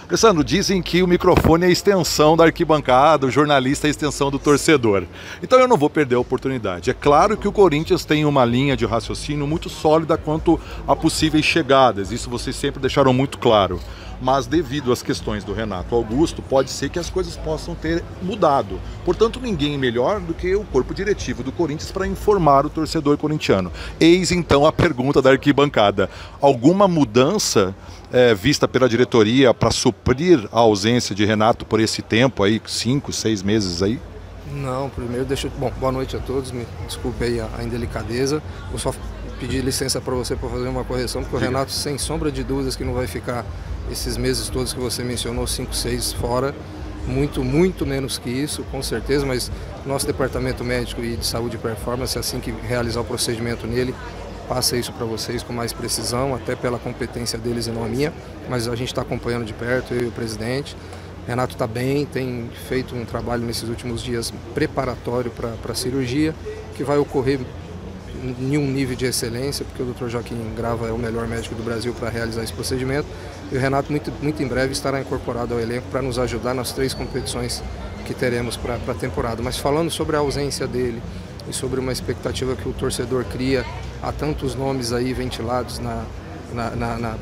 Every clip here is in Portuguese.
Alessandro, dizem que o microfone é a extensão da arquibancada, o jornalista é a extensão do torcedor. Então eu não vou perder a oportunidade. É claro que o Corinthians tem uma linha de raciocínio muito sólida quanto a possíveis chegadas, isso vocês sempre deixaram muito claro. Mas devido às questões do Renato Augusto, pode ser que as coisas possam ter mudado. Portanto, ninguém melhor do que o corpo diretivo do Corinthians para informar o torcedor corintiano. Eis então a pergunta da arquibancada. Alguma mudança vista pela diretoria para suprir a ausência de Renato por esse tempo aí, 5, 6 meses aí? Não, primeiro Bom, boa noite a todos, me desculpe aí a indelicadeza. Vou só pedir licença para você para fazer uma correção, porque o Renato, sem sombra de dúvidas, que não vai ficar esses meses todos que você mencionou, 5, 6 fora, muito menos que isso, com certeza, mas nosso departamento médico e de saúde e performance, assim que realizar o procedimento nele, passa isso para vocês com mais precisão, até pela competência deles e não a minha, mas a gente está acompanhando de perto, eu e o presidente. Renato está bem, tem feito um trabalho nesses últimos dias preparatório para a cirurgia, que vai ocorrer em um nível de excelência, porque o Dr. Joaquim Grava é o melhor médico do Brasil para realizar esse procedimento. E o Renato muito em breve estará incorporado ao elenco para nos ajudar nas 3 competições que teremos para a temporada. Mas falando sobre a ausência dele e sobre uma expectativa que o torcedor cria, há tantos nomes aí ventilados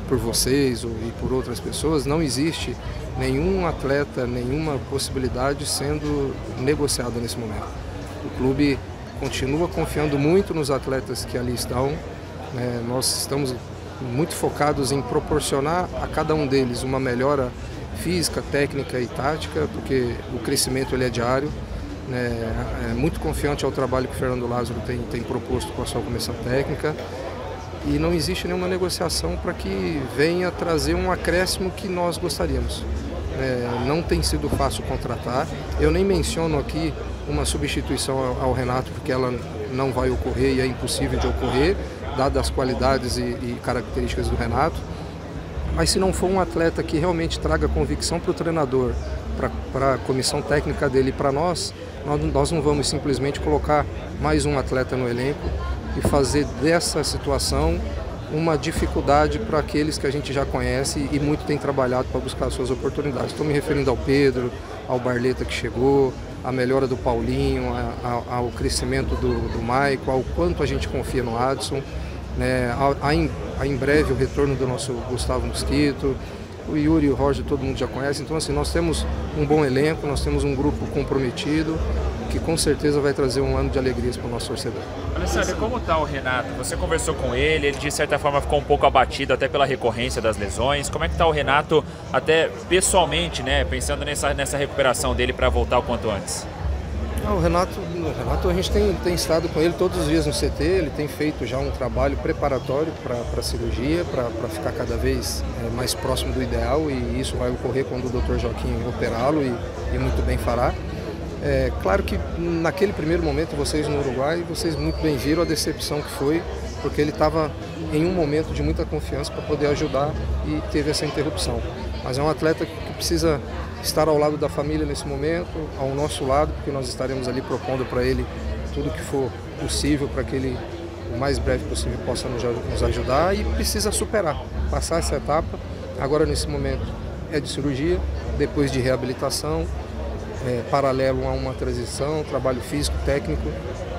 por vocês e por outras pessoas, não existe nenhum atleta, nenhuma possibilidade sendo negociada nesse momento. O clube continua confiando muito nos atletas que ali estão, né? Nós estamos muito focados em proporcionar a cada um deles uma melhora física, técnica e tática, porque o crescimento ele é diário, né? É muito confiante ao trabalho que o Fernando Lázaro tem proposto com a sua comissão técnica, e não existe nenhuma negociação para que venha trazer um acréscimo que nós gostaríamos. Não tem sido fácil contratar. Eu nem menciono aqui uma substituição ao Renato, porque ela não vai ocorrer e é impossível de ocorrer, dadas as qualidades e características do Renato. Mas se não for um atleta que realmente traga convicção para o treinador, para a comissão técnica dele e para nós não vamos simplesmente colocar mais um atleta no elenco e fazer dessa situação uma dificuldade para aqueles que a gente já conhece e muito tem trabalhado para buscar suas oportunidades. Estou me referindo ao Pedro, ao Barleta que chegou, à melhora do Paulinho, ao crescimento do Maico, ao quanto a gente confia no Adson, né? Em breve o retorno do nosso Gustavo Mosquito, o Yuri e o Roger todo mundo já conhece. Então assim, nós temos um bom elenco, nós temos um grupo comprometido, que com certeza vai trazer um ano de alegrias para o nosso torcedor. Alessandro, como está o Renato? Você conversou com ele, ele de certa forma ficou um pouco abatido até pela recorrência das lesões. Como é que está o Renato, até pessoalmente, né, pensando nessa recuperação dele para voltar o quanto antes? O Renato, a gente tem estado com ele todos os dias no CT, ele tem feito já um trabalho preparatório para a cirurgia, para ficar cada vez mais próximo do ideal, e isso vai ocorrer quando o Dr. Joaquim operá-lo e muito bem fará. Claro que naquele primeiro momento, vocês no Uruguai, vocês muito bem viram a decepção que foi, porque ele estava em um momento de muita confiança para poder ajudar e teve essa interrupção. Mas é um atleta que precisa estar ao lado da família nesse momento, ao nosso lado, porque nós estaremos ali propondo para ele tudo que for possível para que ele, o mais breve possível, possa nos ajudar, e precisa superar, passar essa etapa. Agora, nesse momento, é de cirurgia, depois de reabilitação, paralelo a uma transição, trabalho físico, técnico,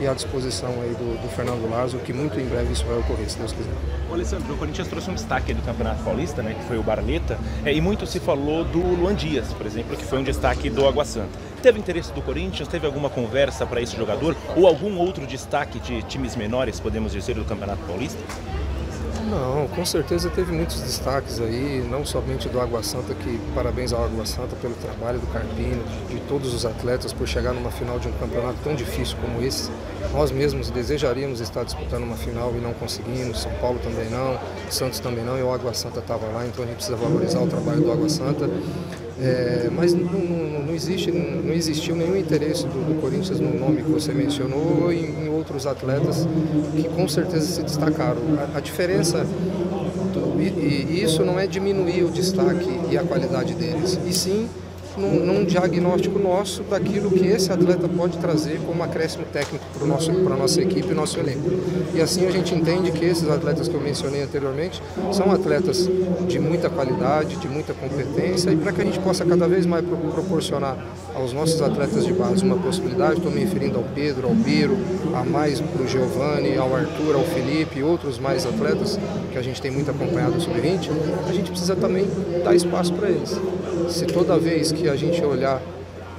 e à disposição aí do Fernando Lázaro, que muito em breve isso vai ocorrer, se Deus quiser. O Alessandro, o Corinthians trouxe um destaque do Campeonato Paulista, né, que foi o Barleta, e muito se falou do Luan Dias, por exemplo, que foi um destaque do Água Santa. Teve interesse do Corinthians? Teve alguma conversa para esse jogador? Ou algum outro destaque de times menores, podemos dizer, do Campeonato Paulista? Não, com certeza teve muitos destaques aí, não somente do Água Santa, que parabéns ao Água Santa pelo trabalho do Carpino, de todos os atletas por chegar numa final de um campeonato tão difícil como esse. Nós mesmos desejaríamos estar disputando uma final e não conseguimos, São Paulo também não, Santos também não, e o Água Santa estava lá, então a gente precisa valorizar o trabalho do Água Santa. Mas não existiu nenhum interesse do Corinthians no nome que você mencionou ou em outros atletas que com certeza se destacaram. A diferença, e isso não é diminuir o destaque e a qualidade deles, e sim num diagnóstico nosso daquilo que esse atleta pode trazer como acréscimo técnico para a nossa equipe e nosso elenco. E assim a gente entende que esses atletas que eu mencionei anteriormente são atletas de muita qualidade, de muita competência, e para que a gente possa cada vez mais proporcionar aos nossos atletas de base uma possibilidade, estou me referindo ao Pedro, ao Biro, a mais para o Giovani, ao Arthur, ao Felipe e outros mais atletas que a gente tem muito acompanhado no Sub-20, a gente precisa também dar espaço para eles. Se toda vez que a gente olhar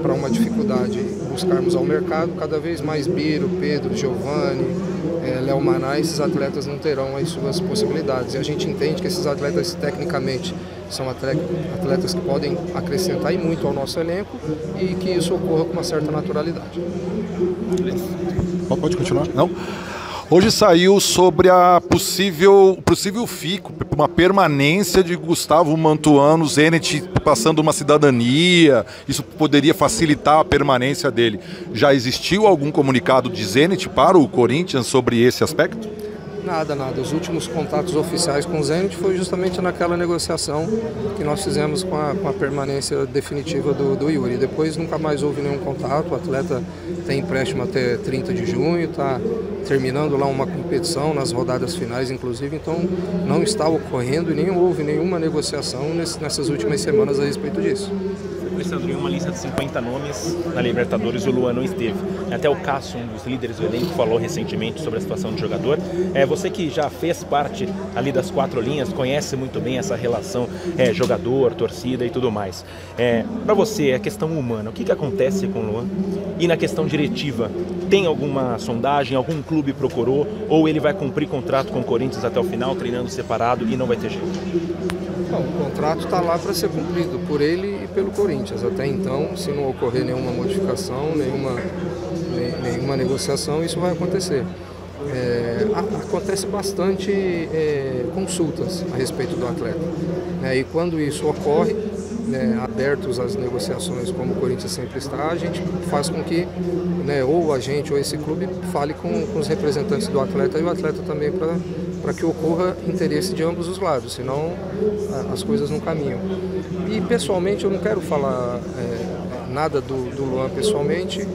para uma dificuldade e buscarmos ao mercado, cada vez mais Biro, Pedro, Giovani, Léo Maná, esses atletas não terão as suas possibilidades. E a gente entende que esses atletas, tecnicamente, são atletas que podem acrescentar e muito ao nosso elenco e que isso ocorra com uma certa naturalidade. Pode continuar? Não? Hoje saiu sobre a possível fico, uma permanência de Gustavo Mantuano, Zenit passando uma cidadania, isso poderia facilitar a permanência dele. Já existiu algum comunicado de Zenit para o Corinthians sobre esse aspecto? Nada. Os últimos contatos oficiais com o Zenit foi justamente naquela negociação que nós fizemos com a permanência definitiva do Yuri. Depois nunca mais houve nenhum contato, o atleta tem empréstimo até 30 de junho, está terminando lá uma competição nas rodadas finais, inclusive, então não está ocorrendo e nem houve nenhuma negociação nessas últimas semanas a respeito disso. Alessandro, em uma lista de 50 nomes na Libertadores, o Luan não esteve. Até o Cássio, um dos líderes do elenco, falou recentemente sobre a situação do jogador. Você que já fez parte ali das 4 linhas, conhece muito bem essa relação jogador, torcida e tudo mais. Para você, a questão humana, o que acontece com o Luan? E na questão diretiva, tem alguma sondagem, algum clube procurou, ou ele vai cumprir contrato com o Corinthians até o final, treinando separado e não vai ter jeito? Não, o contrato está lá para ser cumprido por ele e pelo Corinthians. Até então, se não ocorrer nenhuma modificação, nenhuma negociação, isso vai acontecer. Acontece bastante consultas a respeito do atleta. E quando isso ocorre, abertos às negociações como o Corinthians sempre está, a gente faz com que ou a gente ou esse clube fale com os representantes do atleta e o atleta também para que ocorra interesse de ambos os lados, senão as coisas não caminham. E pessoalmente eu não quero falar nada do Luan pessoalmente,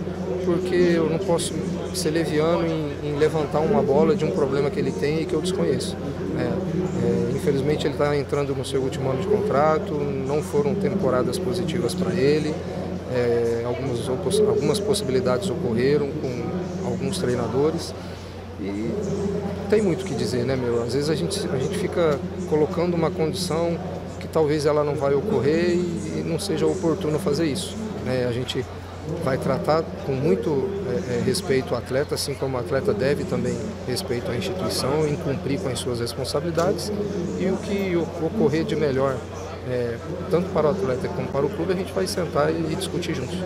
porque eu não posso ser leviano em levantar uma bola de um problema que ele tem e que eu desconheço. Infelizmente ele está entrando no seu último ano de contrato, não foram temporadas positivas para ele, algumas possibilidades ocorreram com alguns treinadores e tem muito o que dizer, né, meu? Às vezes a gente fica colocando uma condição que talvez ela não vai ocorrer e não seja oportuno fazer isso. A gente vai tratar com muito respeito ao atleta, assim como o atleta deve também respeito à instituição, em cumprir com as suas responsabilidades e o que ocorrer de melhor, tanto para o atleta como para o clube, a gente vai sentar e discutir juntos.